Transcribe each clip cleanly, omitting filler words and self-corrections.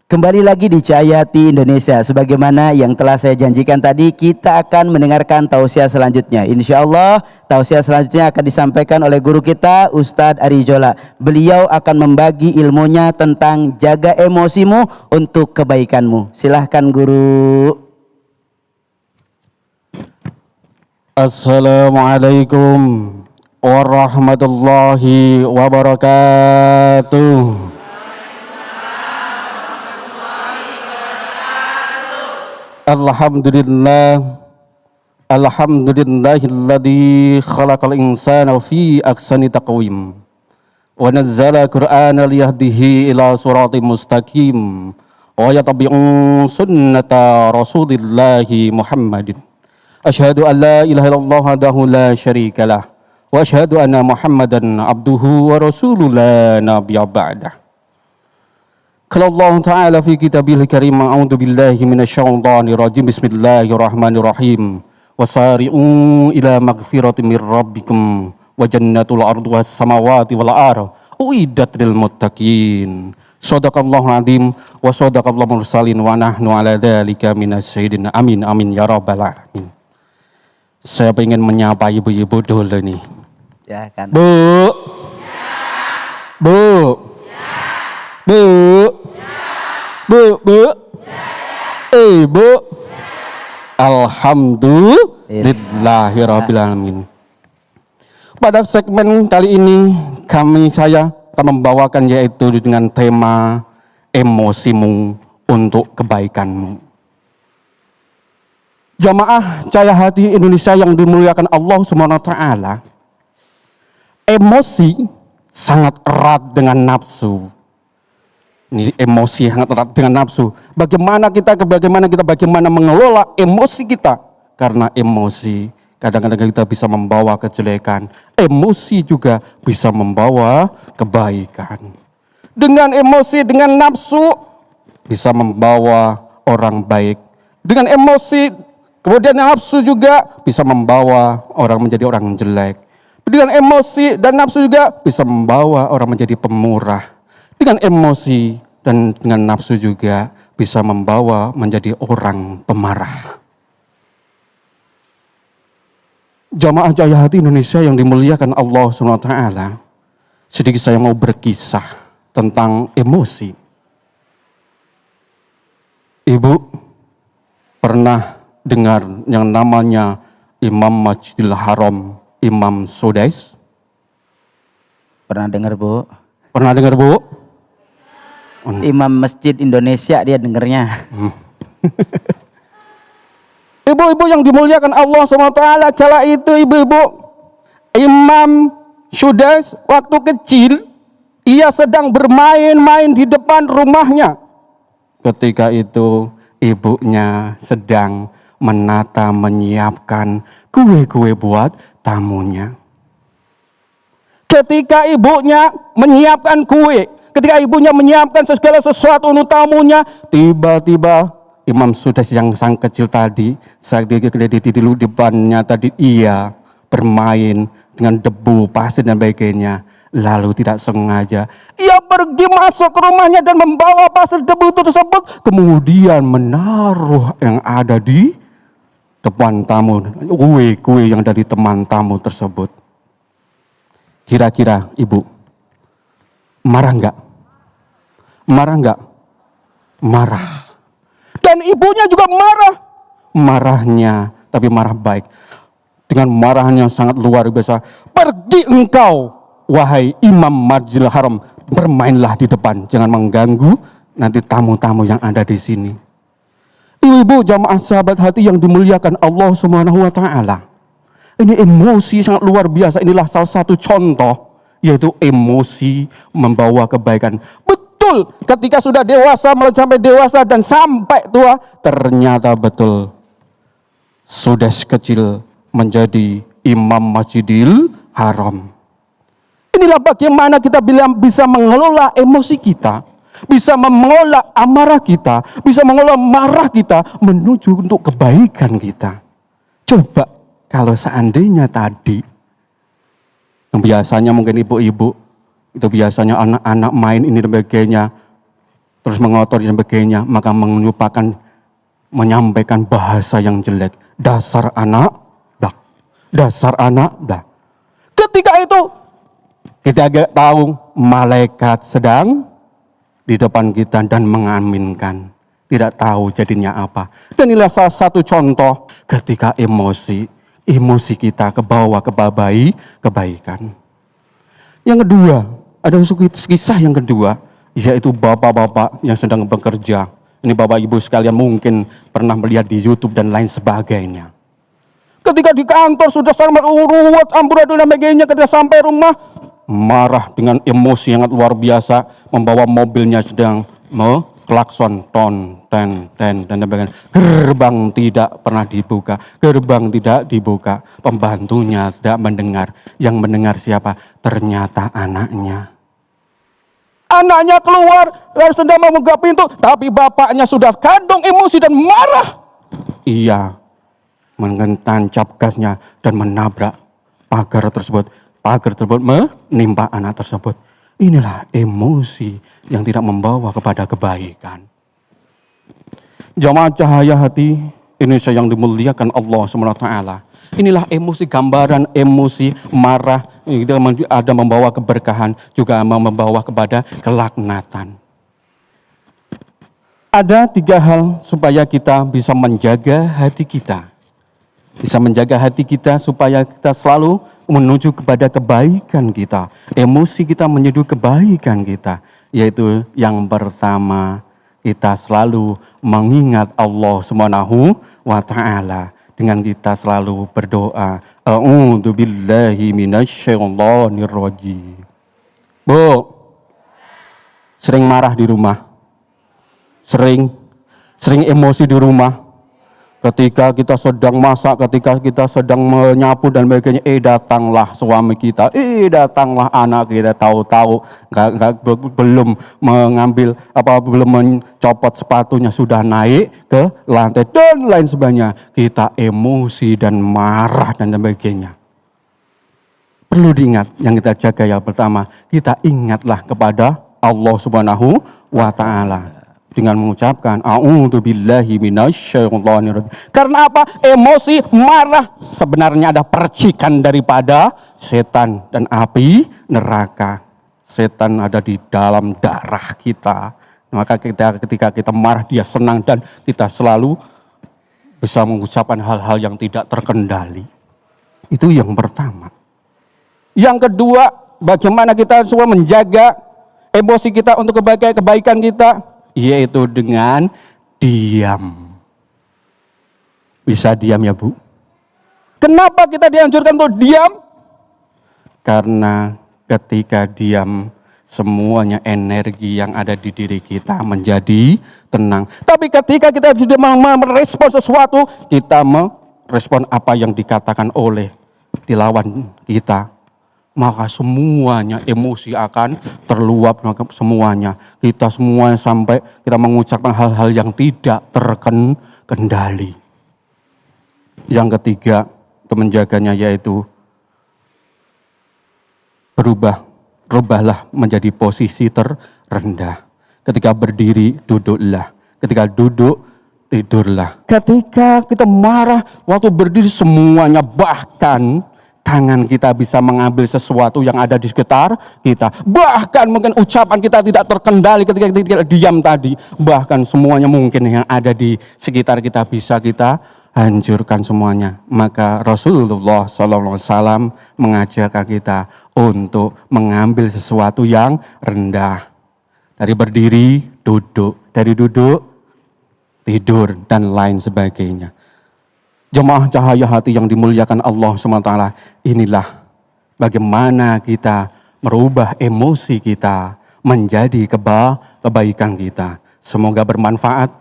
Kembali lagi di Cahayati Indonesia. Sebagaimana yang telah saya janjikan tadi, kita akan mendengarkan tausiah selanjutnya. Insya Allah tausiah selanjutnya akan disampaikan oleh guru kita Ustadz Ari Jola. Beliau akan membagi ilmunya tentang jaga emosimu untuk kebaikanmu. Silahkan guru. Assalamualaikum warahmatullahi wabarakatuh. Alhamdulillahilladzi khalaqal insana fi ahsani taqwim wa nazzala qur'ana liyahdihi ila siratim mustaqim wa yattabi'u sunnata rasulillahi Muhammadin. Asyhadu an la ilaha illallah wahdahu la syarikalah wa asyhadu anna Muhammadan abduhu wa rasuluhu la nabiyya ba'dah. Qala Allah Ta'ala fi kitabil karim, a'udzu billahi minasyaitonir rajim, bismillahirrahmanirrahim. Wasari'u ila magfiratin mir rabbikum wa jannatul arduha as-samawati wal ardh uiddat lil muttaqin. Shadaqallahul azim wa shadaqallahul mursalin wa nahnu ala dzalika minasyahidin. Amin amin ya rabbal alamin. Saya ingin menyapa ibu-ibu dulu nih. Ya kan. Bu. Ya. Bu. Ya. Bu. Bu, bu, bu, alhamdulillahirrahmanirrahim. Pada segmen kali ini saya akan membawakan yaitu dengan tema emosimu untuk kebaikanmu. Jamaah Cahayati Indonesia yang dimuliakan Allah SWT, emosi sangat erat dengan nafsu. Ini emosi sangat erat dengan nafsu. Bagaimana kita mengelola emosi kita? Karena emosi kadang-kadang kita bisa membawa kejelekan. Emosi juga bisa membawa kebaikan. Dengan emosi, dengan nafsu bisa membawa orang baik. Dengan emosi, kemudian nafsu juga bisa membawa orang menjadi orang jelek. Dengan emosi dan nafsu juga bisa membawa orang menjadi pemurah. Dengan emosi dan dengan nafsu juga bisa membawa menjadi orang pemarah. Jamaah Cahayati Indonesia yang dimuliakan Allah SWT, sedikit saya mau berkisah tentang emosi. Ibu pernah dengar yang namanya Imam Masjidil Haram, Imam Sudais? Pernah dengar, Bu? Pernah dengar, Bu? Imam Masjid Indonesia dia dengernya. Ibu-ibu yang dimuliakan Allah SWT, kala itu ibu-ibu, Imam Sudais waktu kecil, ia sedang bermain-main di depan rumahnya. Ketika itu ibunya sedang menyiapkan kue-kue buat tamunya. Ketika ibunya menyiapkan kue, ketika ibunya menyiapkan segala sesuatu untuk tamunya, tiba-tiba Imam Sudais yang sang kecil tadi, saat dia di depannya tadi, ia bermain dengan debu, pasir dan sebagainya. Lalu tidak sengaja, ia pergi masuk ke rumahnya dan membawa pasir debu itu tersebut, kemudian menaruh yang ada di depan tamu, kue-kue yang dari teman tamu tersebut. Kira-kira ibu marah enggak? Marah enggak? Marah. Dan ibunya juga marah. Marahnya, tapi marah baik. Dengan marahnya sangat luar biasa. Pergi engkau, wahai Imam Masjidil Haram. Bermainlah di depan. Jangan mengganggu nanti tamu-tamu yang ada di sini. Ibu-ibu jamaah sahabat hati yang dimuliakan Allah SWT. Ini emosi sangat luar biasa. Inilah salah satu contoh, yaitu emosi membawa kebaikan. Betul, ketika sudah dewasa, sampai dewasa dan sampai tua, ternyata betul Sudais kecil menjadi Imam Masjidil Haram. Inilah bagaimana kita bisa mengelola emosi kita, bisa mengelola amarah kita, bisa mengelola marah kita menuju untuk kebaikan kita. Coba kalau seandainya tadi, yang biasanya mungkin ibu-ibu, itu biasanya anak-anak main ini dan sebagainya, terus mengotori dan sebagainya, maka menyampaikan bahasa yang jelek. Dasar anak, dah. Dasar anak, dah. Ketika itu kita agak tahu malaikat sedang di depan kita dan mengaminkan. Tidak tahu jadinya apa. Dan inilah salah satu contoh ketika emosi kita ke bawah kebaikan. Yang kedua, ada kisah yang kedua, yaitu bapak-bapak yang sedang bekerja. Ini bapak ibu sekalian mungkin pernah melihat di YouTube dan lain sebagainya. Ketika di kantor sudah sangat ruwet, amburadul dan sebagainya, ketika sampai rumah, marah dengan emosi yang luar biasa, membawa mobilnya sedang klakson, ten, dan sebagainya. Gerbang tidak pernah dibuka, pembantunya tidak mendengar. Yang mendengar siapa? Ternyata anaknya. Anaknya keluar, sedang membuka pintu, tapi bapaknya sudah kandung emosi dan marah. Ia menancap gasnya dan menabrak pagar tersebut. Pagar tersebut menimpa anak tersebut. Inilah emosi yang tidak membawa kepada kebaikan. Jamaah cahaya hati Indonesia yang dimuliakan Allah SWT. Inilah emosi, gambaran emosi marah, ada membawa keberkahan, juga membawa kepada kelaknatan. Ada 3 hal supaya kita bisa menjaga hati kita. Bisa menjaga hati kita supaya kita selalu menuju kepada kebaikan kita. Emosi kita menuju kebaikan kita. Yaitu yang pertama, kita selalu mengingat Allah Subhanahu wa Ta'ala. Dengan kita selalu berdoa, a'udzubillahi minasyaitonirrajim. Bu, sering marah di rumah. Sering emosi di rumah. Ketika kita sedang masak, ketika kita sedang menyapu dan sebagainya, datanglah suami kita, datanglah anak kita, tahu-tahu belum mengambil belum mencopot sepatunya sudah naik ke lantai dan lain sebagainya. Kita emosi dan marah dan sebagainya. Perlu diingat, yang kita jaga yang pertama, kita ingatlah kepada Allah Subhanahu wa Ta'ala. Dengan mengucapkan a'udzubillahi minasyaitonirrajim. Karena apa? Emosi, marah sebenarnya ada percikan daripada setan dan api neraka. Setan ada di dalam darah kita. Maka ketika kita marah, dia senang dan kita selalu bisa mengucapkan hal-hal yang tidak terkendali. Itu yang pertama. Yang kedua, bagaimana kita semua menjaga emosi kita untuk kebaikan kita? Yaitu dengan diam. Bisa diam ya Bu? Kenapa kita dianjurkan untuk diam? Karena ketika diam, semuanya energi yang ada di diri kita menjadi tenang. Tapi ketika kita sudah merespon sesuatu, kita merespon apa yang dikatakan oleh lawan kita. Maka semuanya emosi akan terluap semuanya. Kita semuanya sampai kita mengucapkan hal-hal yang tidak terkendali. Yang ketiga, untuk menjaganya yaitu rubahlah menjadi posisi terendah. Ketika berdiri, duduklah. Ketika duduk, tidurlah. Ketika kita marah, waktu berdiri semuanya, bahkan tangan kita bisa mengambil sesuatu yang ada di sekitar kita. Bahkan mungkin ucapan kita tidak terkendali ketika kita diam tadi. Bahkan semuanya mungkin yang ada di sekitar kita bisa kita hancurkan semuanya. Maka Rasulullah SAW mengajarkan kita untuk mengambil sesuatu yang rendah. Dari berdiri, duduk. Dari duduk, tidur, dan lain sebagainya. Jemaah cahaya hati yang dimuliakan Allah SWT, inilah bagaimana kita merubah emosi kita menjadi kebaikan kita. Semoga bermanfaat.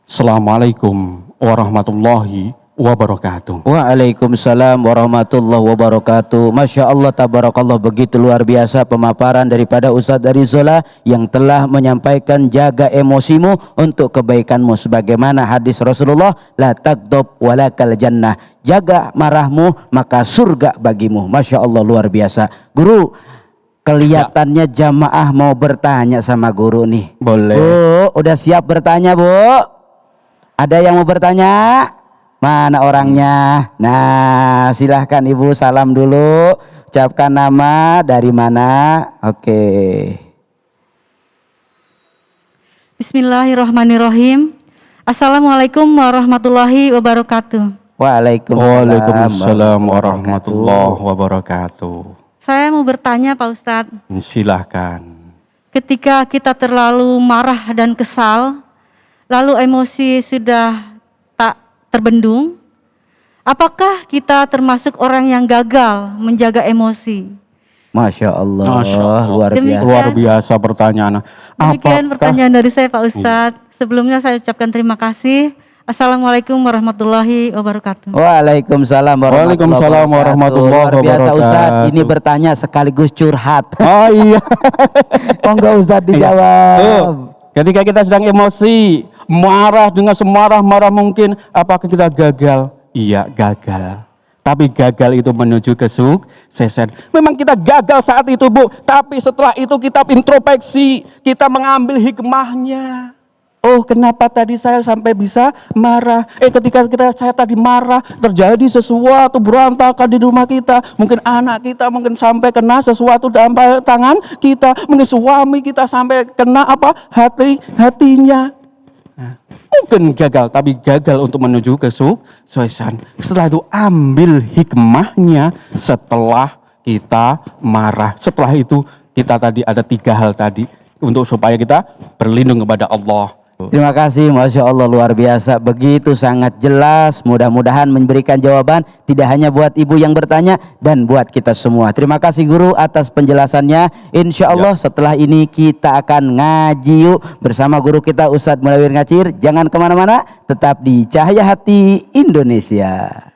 Assalamualaikum warahmatullahi wabarakatuh. Waalaikumsalam warahmatullahi wabarakatuh. Masya Allah, tabarakallah, begitu luar biasa pemaparan daripada Ustadz Arizola yang telah menyampaikan jaga emosimu untuk kebaikanmu. Sebagaimana hadis Rasulullah, la tagdob walakal jannah. Jaga marahmu maka surga bagimu. Masya Allah, luar biasa. Guru, Kelihatannya jamaah mau bertanya sama guru nih. Boleh. Bu, udah siap bertanya, Bu? Ada yang mau bertanya? Mana orangnya? Nah, silahkan Ibu salam dulu. Ucapkan nama, dari mana? Oke. Bismillahirrahmanirrahim. Assalamualaikum warahmatullahi wabarakatuh. Waalaikumsalam warahmatullahi wabarakatuh. Saya mau bertanya Pak Ustadz, Silahkan. ketika kita terlalu marah dan kesal, lalu emosi sudah tak terbendung, apakah kita termasuk orang yang gagal menjaga emosi? Masya Allah, Masya Allah. luar biasa. Demikian. Luar biasa pertanyaan. Demikian Apakah pertanyaan dari saya Pak Ustadz. Sebelumnya saya ucapkan terima kasih. Assalamualaikum warahmatullahi wabarakatuh. Waalaikumsalam Waalaikumsalam warahmatullahi Luar biasa wabarakatuh. Ustadz, ini bertanya sekaligus curhat. Oh iya. Monggo Ustadz dijawab. Tuh, ketika kita sedang emosi, marah dengan semarah-marah mungkin, apakah kita gagal? Iya, gagal. Tapi gagal itu menuju kesuksesan. Memang kita gagal saat itu, Bu. Tapi setelah itu kita introspeksi, kita mengambil hikmahnya. Oh, kenapa tadi saya sampai bisa marah? Ketika saya tadi marah, terjadi sesuatu berantakan di rumah kita. Mungkin anak kita mungkin sampai kena sesuatu dalam tangan kita. Mungkin suami kita sampai kena hatinya. Nah, mungkin gagal, tapi gagal untuk menuju kesuksesan. Setelah itu ambil hikmahnya setelah kita marah. Setelah itu kita tadi ada 3 hal tadi untuk supaya kita berlindung kepada Allah. Terima kasih, Masya Allah, luar biasa. Begitu sangat jelas. Mudah-mudahan memberikan jawaban tidak hanya buat ibu yang bertanya dan buat kita semua. Terima kasih guru atas penjelasannya. Insya Allah setelah ini kita akan ngaji yuk bersama guru kita Ustadz Mulawir Ngacir. Jangan kemana-mana, tetap di Cahaya Hati Indonesia.